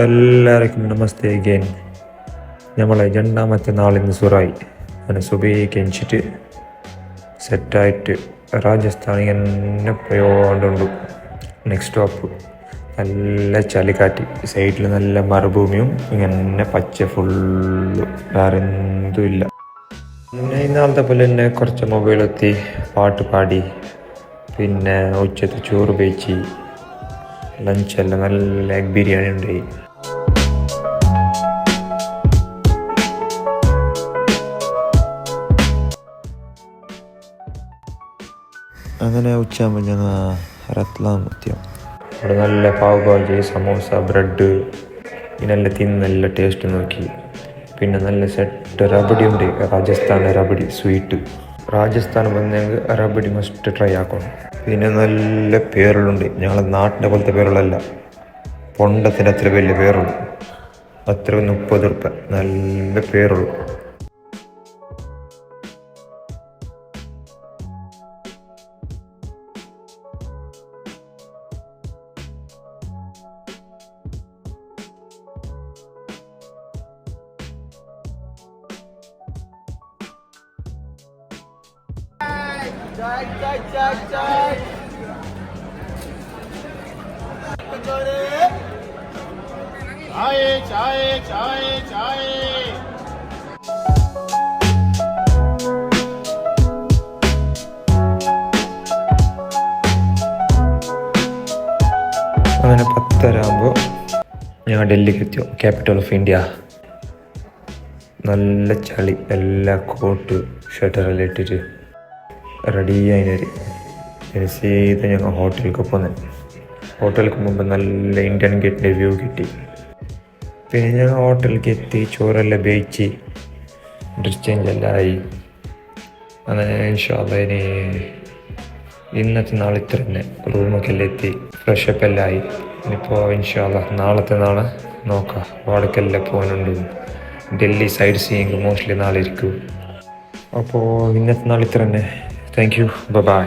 എല്ലാവർക്കും നമസ്തേ അഗൈൻ. നമ്മളെ രണ്ടാമത്തെ നാളിന്ന് സുറായി അങ്ങനെ സുബൈക്ക് എണിച്ചിട്ട് സെറ്റായിട്ട് രാജസ്ഥാൻ ഇങ്ങനെ പോയോണ്ടുണ്ട്. നെക്സ്റ്റ് സ്റ്റോപ്പ് നല്ല ചളിക്കാറ്റ്, സൈഡിൽ നല്ല മറുഭൂമിയും ഇങ്ങനെ പച്ച ഫുള്ള്, വേറെ എന്തും ഇല്ല. പിന്നെ ഇന്നാളത്തെ പോലെ തന്നെ കുറച്ച് മൊബൈലെത്തി പാട്ട് പാടി, പിന്നെ ഉച്ചത്തെ ചോറ് കഴിച്ച്, ലഞ്ചെല്ലാം നല്ല എഗ് ബിരിയാണി ഉണ്ടായി. അങ്ങനെ ഉച്ചയാകുമ്പോൾ ഞങ്ങൾ റത്ലാം എത്തിയോ. അവിടെ നല്ല പാവ് ഭാജി, സമോസ, ബ്രെഡ് ഇതിനെല്ലാം തിന്ന് നല്ല ടേസ്റ്റ് നോക്കി. പിന്നെ നല്ല സെറ്റ് റബഡി ഉണ്ട്, രാജസ്ഥാനിലെ റബഡി സ്വീറ്റ്. രാജസ്ഥാൻ വന്നെങ്കിൽ റബഡി മസ്റ്റ് ട്രൈ ആക്കണം. പിന്നെ നല്ല പേരുകളുണ്ട്, ഞങ്ങളെ നാട്ടിൻ്റെ പോലത്തെ പേരുകളല്ല, പൊണ്ടത്തിൻ്റെ അത്ര വലിയ പേരുള്ളൂ. അത്ര 30 റുപ്യ നല്ല പേരുള്ളൂ. അങ്ങനെ 10:30 ആകുമ്പോൾ ഞങ്ങൾ ഡൽഹിക്ക് എത്തിയോ, ക്യാപിറ്റൽ ഓഫ് ഇന്ത്യ. നല്ല ചളി, എല്ലാ കോട്ട് ഷട്ടറെല്ലാം ഇട്ടിട്ട് റെഡിയായി. സീത ഞങ്ങൾ ഹോട്ടലിലേക്ക് പോകുന്നത്. ഹോട്ടലിലേക്ക് മുമ്പ് നല്ല ഇന്ത്യൻ ഗേറ്റിൻ്റെ വ്യൂ കിട്ടി. പിന്നെ ഞങ്ങൾ ഹോട്ടലിലേക്ക് എത്തി, ചോറെല്ലാം വേവിച്ച് ഡ്രസ് ചേഞ്ച് എല്ലാം ആയി. അങ്ങനെ ഇൻഷാ അല്ലാഹ് ഇനി ഇന്നത്തെ നാളെ ഇത്ര തന്നെ റൂമൊക്കെ എല്ലാം എത്തി, ഫ്രഷപ്പ് എല്ലാം ആയി. ഇനിയിപ്പോൾ ഇൻഷാ അല്ലാഹ് നാളത്തെ നാളെ നോക്കാം, വാടക്കെല്ലാം പോകാനുണ്ട്. ഡൽഹി സൈഡ് സീയിങ് മോസ്റ്റ്ലി നാളെ ഇരിക്കും. അപ്പോൾ ഇന്നത്തെ നാളെ ഇത്ര തന്നെ. Thank you, by.